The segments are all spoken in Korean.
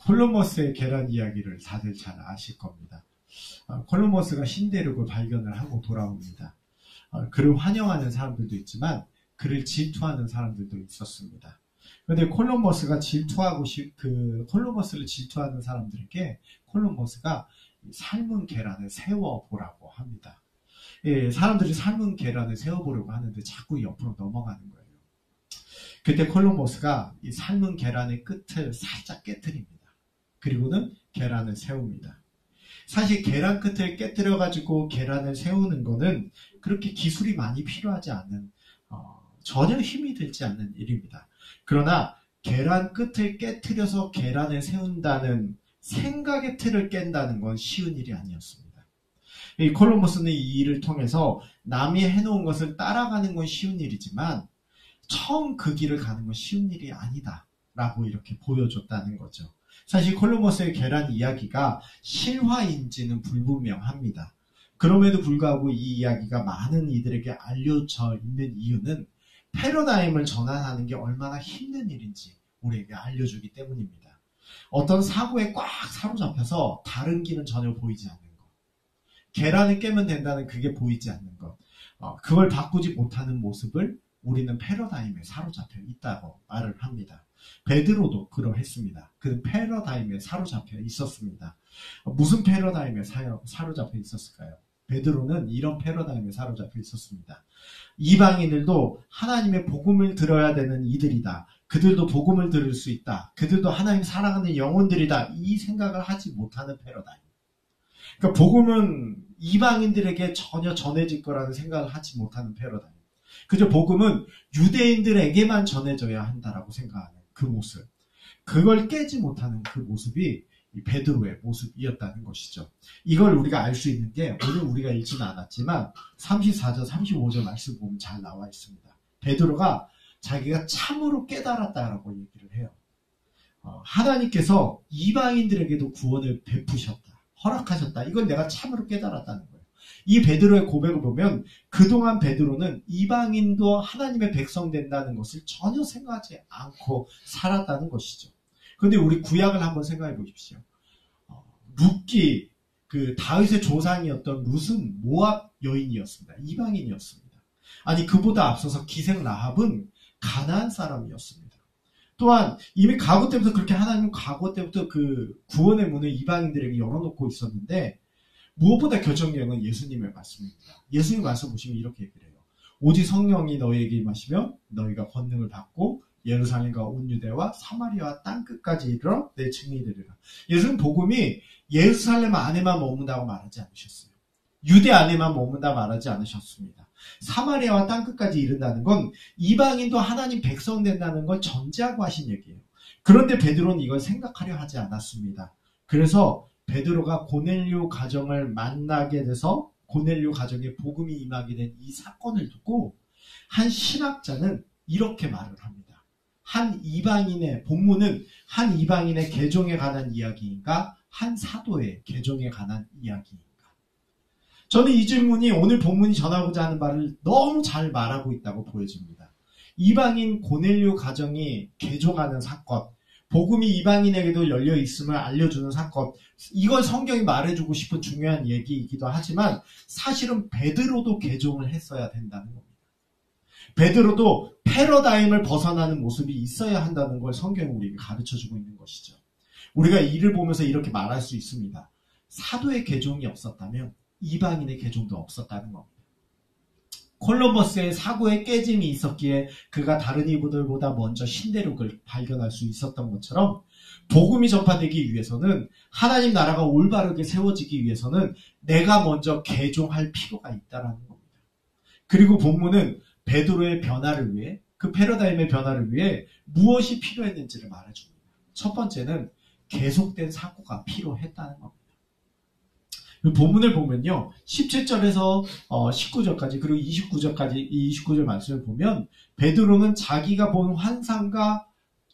콜럼버스의 계란 이야기를 다들 잘 아실 겁니다. 콜럼버스가 신대륙을 발견을 하고 돌아옵니다. 그를 환영하는 사람들도 있지만 그를 질투하는 사람들도 있었습니다. 그런데 콜럼버스를 질투하는 사람들에게 콜럼버스가 삶은 계란을 세워보라고 합니다. 예, 사람들이 삶은 계란을 세워보려고 하는데 자꾸 옆으로 넘어가는 거예요. 그때 콜럼버스가 이 삶은 계란의 끝을 살짝 깨트립니다. 그리고는 계란을 세웁니다. 사실 계란 끝을 깨뜨려가지고 계란을 세우는 거는 그렇게 기술이 많이 필요하지 않은, 전혀 힘이 들지 않는 일입니다. 그러나 계란 끝을 깨뜨려서 계란을 세운다는 생각의 틀을 깬다는 건 쉬운 일이 아니었습니다. 이 콜럼버스는 이 일을 통해서 남이 해놓은 것을 따라가는 건 쉬운 일이지만 처음 그 길을 가는 건 쉬운 일이 아니다 라고 이렇게 보여줬다는 거죠. 사실 콜럼버스의 계란 이야기가 실화인지는 불분명합니다. 그럼에도 불구하고 이 이야기가 많은 이들에게 알려져 있는 이유는 패러다임을 전환하는 게 얼마나 힘든 일인지 우리에게 알려주기 때문입니다. 어떤 사고에 꽉 사로잡혀서 다른 길은 전혀 보이지 않는 것, 계란을 깨면 된다는 그게 보이지 않는 것, 그걸 바꾸지 못하는 모습을 우리는 패러다임에 사로잡혀 있다고 말을 합니다. 베드로도 그러했습니다. 그는 패러다임에 사로잡혀 있었습니다. 무슨 패러다임에 사로잡혀 있었을까요? 베드로는 이런 패러다임에 사로잡혀 있었습니다. 이방인들도 하나님의 복음을 들어야 되는 이들이다. 그들도 복음을 들을 수 있다. 그들도 하나님 사랑하는 영혼들이다. 이 생각을 하지 못하는 패러다임. 그러니까 복음은 이방인들에게 전혀 전해질 거라는 생각을 하지 못하는 패러다임. 그저 복음은 유대인들에게만 전해져야 한다라고 생각하는 그 모습. 그걸 깨지 못하는 그 모습이 베드로의 모습이었다는 것이죠. 이걸 우리가 알 수 있는 게 오늘 우리가 읽지는 않았지만 34절, 35절 말씀 보면 잘 나와 있습니다. 베드로가 자기가 참으로 깨달았다라고 얘기를 해요. 하나님께서 이방인들에게도 구원을 베푸셨다. 허락하셨다. 이건 내가 참으로 깨달았다는 거예요. 이 베드로의 고백을 보면 그동안 베드로는 이방인도 하나님의 백성 된다는 것을 전혀 생각하지 않고 살았다는 것이죠. 그런데 우리 구약을 한번 생각해 보십시오. 룻기, 그 다윗의 조상이었던 룻은 모압 여인이었습니다. 이방인이었습니다. 아니 그보다 앞서서 기생 라합은 가나안 사람이었습니다. 또한 이미 과거 때부터 그렇게 하나님 과거 때부터 그 구원의 문을 이방인들에게 열어놓고 있었는데 무엇보다 결정적인 건 예수님의 말씀입니다. 예수님 말씀 보시면 이렇게 얘기를 해요. 오직 성령이 너희에게 임하시면 너희가 권능을 받고 예루살렘과 온 유대와 사마리아와 땅끝까지 이르러 내 증인이 되리라. 예수님 복음이 예루살렘 안에만 머문다고 말하지 않으셨어요. 유대 안에만 머문다 말하지 않으셨습니다. 사마리아와 땅끝까지 이른다는 건 이방인도 하나님 백성 된다는 걸 전제하고 하신 얘기예요. 그런데 베드로는 이걸 생각하려 하지 않았습니다. 그래서 베드로가 고넬료 가정을 만나게 돼서 고넬료 가정에 복음이 임하게 된 이 사건을 두고 한 신학자는 이렇게 말을 합니다. 한 이방인의 본문은 한 이방인의 개종에 관한 이야기인가 한 사도의 개종에 관한 이야기인가. 저는 이 질문이 오늘 본문이 전하고자 하는 바를 너무 잘 말하고 있다고 보여집니다. 이방인 고넬료 가정이 개종하는 사건, 복음이 이방인에게도 열려 있음을 알려주는 사건, 이걸 성경이 말해주고 싶은 중요한 얘기이기도 하지만 사실은 베드로도 개종을 했어야 된다는 겁니다. 베드로도 패러다임을 벗어나는 모습이 있어야 한다는 걸 성경이 우리에게 가르쳐주고 있는 것이죠. 우리가 이를 보면서 이렇게 말할 수 있습니다. 사도의 개종이 없었다면 이방인의 개종도 없었다는 겁니다. 콜럼버스의 사고의 깨짐이 있었기에 그가 다른 이들보다 먼저 신대륙을 발견할 수 있었던 것처럼 복음이 전파되기 위해서는 하나님 나라가 올바르게 세워지기 위해서는 내가 먼저 개종할 필요가 있다는 겁니다. 그리고 본문은 베드로의 변화를 위해 그 패러다임의 변화를 위해 무엇이 필요했는지를 말해줍니다. 첫 번째는 계속된 사고가 필요했다는 겁니다. 본문을 보면요. 17절에서 19절까지 그리고 29절까지 이 29절 말씀을 보면 베드로는 자기가 본 환상과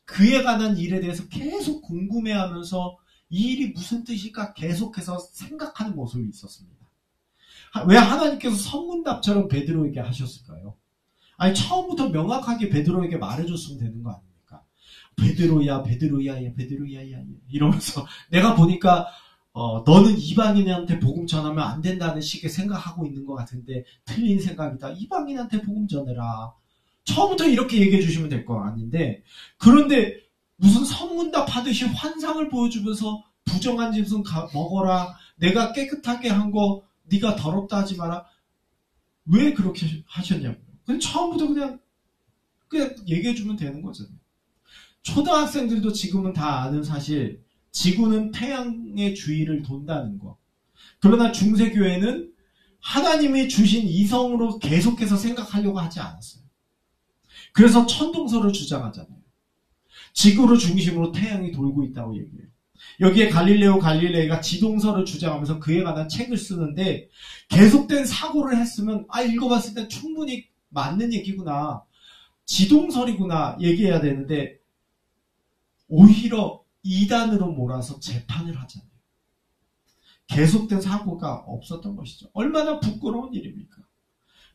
그에 관한 일에 대해서 계속 궁금해하면서 이 일이 무슨 뜻일까 계속해서 생각하는 모습이 있었습니다. 왜 하나님께서 선문답처럼 베드로에게 하셨을까요? 아니 처음부터 명확하게 베드로에게 말해줬으면 되는 거 아닙니까? 베드로야, 이러면서 내가 보니까 너는 이방인한테 복음 전하면 안 된다는 식의 생각하고 있는 것 같은데 틀린 생각이다. 이방인한테 복음 전해라. 처음부터 이렇게 얘기해 주시면 될 거 아닌데, 그런데 무슨 선문답 하듯이 환상을 보여주면서 부정한 짐승 먹어라. 내가 깨끗하게 한 거 네가 더럽다 하지 마라. 왜 그렇게 하셨냐고요. 그냥 처음부터 그냥 얘기해 주면 되는 거잖아요. 초등학생들도 지금은 다 아는 사실, 지구는 태양의 주위를 돈다는 거. 그러나 중세교회는 하나님이 주신 이성으로 계속해서 생각하려고 하지 않았어요. 그래서 천동설을 주장하잖아요. 지구를 중심으로 태양이 돌고 있다고 얘기해요. 여기에 갈릴레오 갈릴레이가 지동설을 주장하면서 그에 관한 책을 쓰는데, 계속된 사고를 했으면 읽어봤을 때 충분히 맞는 얘기구나, 지동설이구나 얘기해야 되는데 오히려 이단으로 몰아서 재판을 하잖아요. 계속된 사고가 없었던 것이죠. 얼마나 부끄러운 일입니까?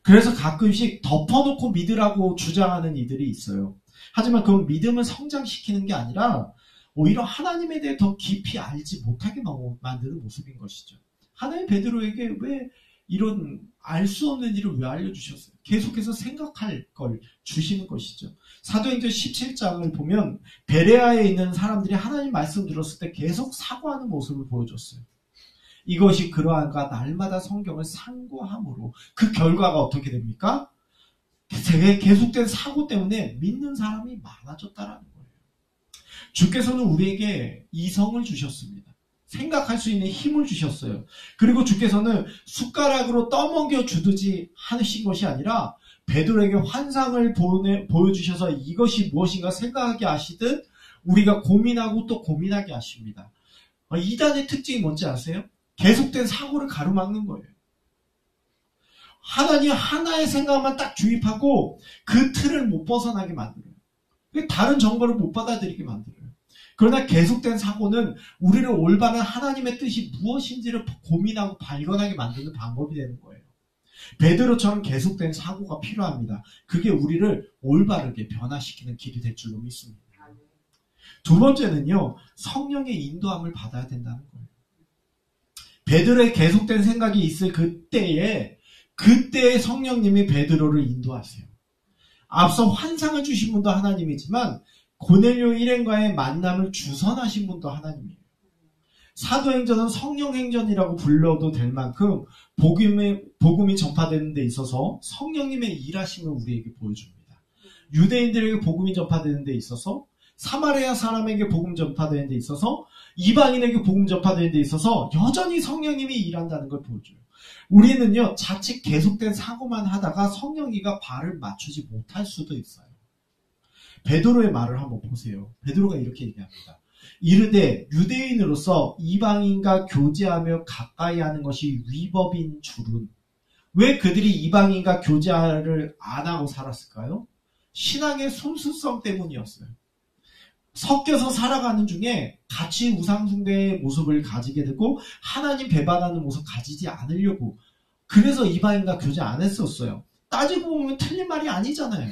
그래서 가끔씩 덮어놓고 믿으라고 주장하는 이들이 있어요. 하지만 그건 믿음을 성장시키는 게 아니라 오히려 하나님에 대해 더 깊이 알지 못하게 만드는 모습인 것이죠. 하나님 베드로에게 왜 이런 알 수 없는 일을 왜 알려주셨어요? 계속해서 생각할 걸 주시는 것이죠. 사도행전 17장을 보면 베레아에 있는 사람들이 하나님 말씀 들었을 때 계속 사고하는 모습을 보여줬어요. 이것이 그러한가 날마다 성경을 상고함으로 그 결과가 어떻게 됩니까? 계속된 사고 때문에 믿는 사람이 많아졌다라는 거예요. 주께서는 우리에게 이성을 주셨습니다. 생각할 수 있는 힘을 주셨어요. 그리고 주께서는 숟가락으로 떠먹여 주듯이 하신 것이 아니라 베드로에게 환상을 보여주셔서 이것이 무엇인가 생각하게 하시듯 우리가 고민하고 또 고민하게 하십니다. 이단의 특징이 뭔지 아세요? 계속된 사고를 가로막는 거예요. 하나님 하나의 생각만 딱 주입하고 그 틀을 못 벗어나게 만들어요. 다른 정보를 못 받아들이게 만들어요. 그러나 계속된 사고는 우리를 올바른 하나님의 뜻이 무엇인지를 고민하고 발견하게 만드는 방법이 되는 거예요. 베드로처럼 계속된 사고가 필요합니다. 그게 우리를 올바르게 변화시키는 길이 될 줄로 믿습니다. 두 번째는요, 성령의 인도함을 받아야 된다는 거예요. 베드로의 계속된 생각이 있을 그때에 성령님이 베드로를 인도하세요. 앞서 환상을 주신 분도 하나님이지만 고넬료 일행과의 만남을 주선하신 분도 하나님이에요. 사도행전은 성령행전이라고 불러도 될 만큼 복음이 전파되는 데 있어서 성령님의 일하심을 우리에게 보여줍니다. 유대인들에게 복음이 전파되는 데 있어서, 사마리아 사람에게 복음 전파되는 데 있어서, 이방인에게 복음 전파되는 데 있어서 여전히 성령님이 일한다는 걸 보여줘요. 우리는요, 자칫 계속된 사고만 하다가 성령이가 발을 맞추지 못할 수도 있어요. 베드로의 말을 한번 보세요. 베드로가 이렇게 얘기합니다. 이르되 유대인으로서 이방인과 교제하며 가까이 하는 것이 위법인 줄은, 왜 그들이 이방인과 교제를 안 하고 살았을까요? 신앙의 소수성 때문이었어요. 섞여서 살아가는 중에 같이 우상숭배의 모습을 가지게 되고 하나님 배반하는 모습 가지지 않으려고, 그래서 이방인과 교제 안 했었어요. 따지고 보면 틀린 말이 아니잖아요.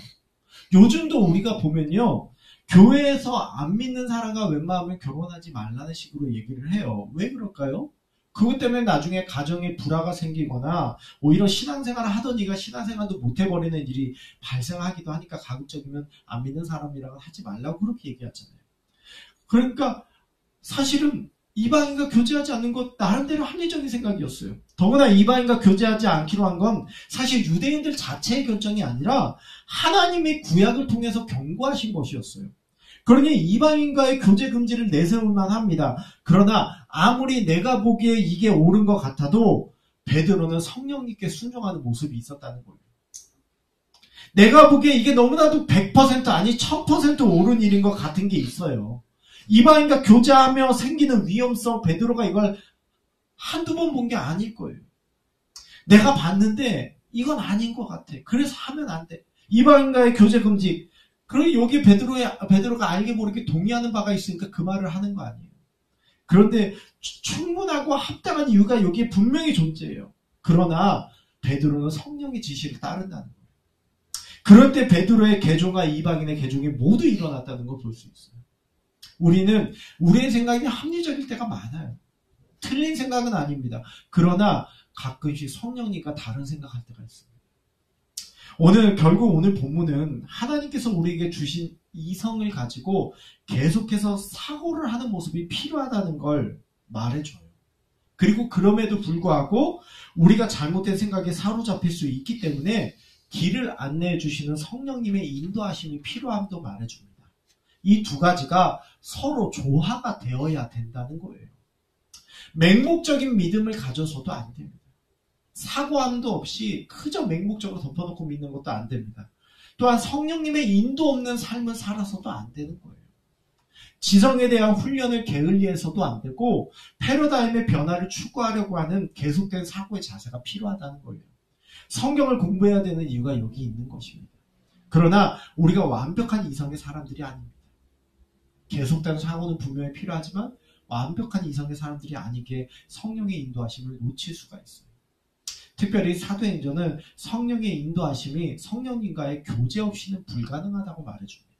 요즘도 우리가 보면요, 교회에서 안 믿는 사람과 웬만하면 결혼하지 말라는 식으로 얘기를 해요. 왜 그럴까요? 그것 때문에 나중에 가정에 불화가 생기거나 오히려 신앙생활을 하던 이가 신앙생활도 못해버리는 일이 발생하기도 하니까 가급적이면 안 믿는 사람이랑 하지 말라고 그렇게 얘기하잖아요. 그러니까 사실은 이방인과 교제하지 않는 것 나름대로 합리적인 생각이었어요. 더구나 이방인과 교제하지 않기로 한 건 사실 유대인들 자체의 결정이 아니라 하나님의 구약을 통해서 경고하신 것이었어요. 그러니 이방인과의 교제 금지를 내세울 만합니다. 그러나 아무리 내가 보기에 이게 옳은 것 같아도 베드로는 성령님께 순종하는 모습이 있었다는 거예요. 내가 보기에 이게 너무나도 100% 아니 1000% 옳은 일인 것 같은 게 있어요. 이방인과 교제하며 생기는 위험성, 베드로가 이걸 한두 번 본 게 아닐 거예요. 내가 봤는데 이건 아닌 것 같아. 그래서 하면 안 돼. 이방인과의 교제 금지. 그리고 여기 베드로가 알게 모르게 동의하는 바가 있으니까 그 말을 하는 거 아니에요. 그런데 충분하고 합당한 이유가 여기에 분명히 존재해요. 그러나 베드로는 성령의 지시를 따른다는 거예요. 그럴 때 베드로의 개종과 이방인의 개종이 모두 일어났다는 걸 볼 수 있어요. 우리는 우리의 생각이 합리적일 때가 많아요. 틀린 생각은 아닙니다. 그러나 가끔씩 성령님과 다른 생각할 때가 있습니다. 결국 오늘 본문은 하나님께서 우리에게 주신 이성을 가지고 계속해서 사고를 하는 모습이 필요하다는 걸 말해줘요. 그리고 그럼에도 불구하고 우리가 잘못된 생각에 사로잡힐 수 있기 때문에 길을 안내해 주시는 성령님의 인도하심이 필요함도 말해줍니다. 이 두 가지가 서로 조화가 되어야 된다는 거예요. 맹목적인 믿음을 가져서도 안 됩니다. 사고함도 없이 그저 맹목적으로 덮어놓고 믿는 것도 안 됩니다. 또한 성령님의 인도 없는 삶을 살아서도 안 되는 거예요. 지성에 대한 훈련을 게을리해서도 안 되고 패러다임의 변화를 추구하려고 하는 계속된 사고의 자세가 필요하다는 거예요. 성경을 공부해야 되는 이유가 여기 있는 것입니다. 그러나 우리가 완벽한 이성의 사람들이 아닙니다. 계속된 사고는 분명히 필요하지만 완벽한 이성의 사람들이 아니기에 성령의 인도하심을 놓칠 수가 있어요. 특별히 사도행전은 성령의 인도하심이 성령님과의 교제 없이는 불가능하다고 말해줍니다.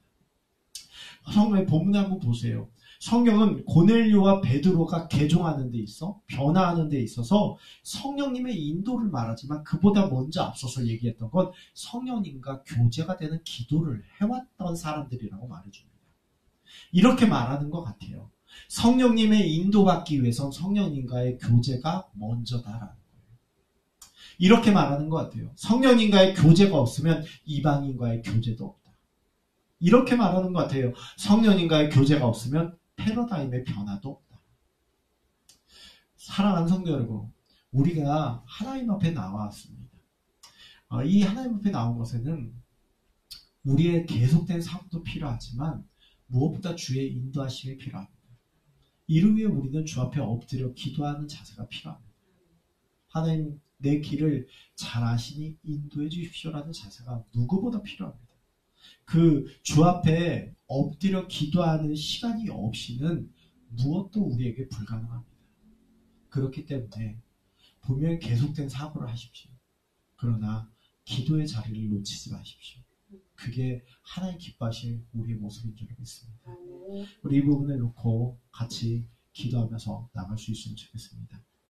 성경의 본문을 한번 보세요. 성경은 고넬료와 베드로가 개종하는 데 있어 변화하는 데 있어서 성령님의 인도를 말하지만 그보다 먼저 앞서서 얘기했던 건 성령님과 교제가 되는 기도를 해왔던 사람들이라고 말해줍니다. 이렇게 말하는 것 같아요. 성령님의 인도받기 위해선 성령님과의 교제가 먼저다라는 거예요. 이렇게 말하는 것 같아요. 성령님과의 교제가 없으면 이방인과의 교제도 없다. 이렇게 말하는 것 같아요. 성령님과의 교제가 없으면 패러다임의 변화도 없다. 사랑하는 성도 여러분, 우리가 하나님 앞에 나왔습니다. 이 하나님 앞에 나온 것에는 우리의 계속된 사고도 필요하지만 무엇보다 주의 인도하심이 필요합니다. 이를 위해 우리는 주 앞에 엎드려 기도하는 자세가 필요합니다. 하나님, 내 길을 잘 아시니 인도해 주십시오라는 자세가 누구보다 필요합니다. 그 주 앞에 엎드려 기도하는 시간이 없이는 무엇도 우리에게 불가능합니다. 그렇기 때문에 분명히 계속된 사고를 하십시오. 그러나 기도의 자리를 놓치지 마십시오. 그게 하나님 기뻐하실 우리의 모습인 줄 믿습니다. 우리 이 부분을 놓고 같이 기도하면서 나갈 수 있으면 좋겠습니다.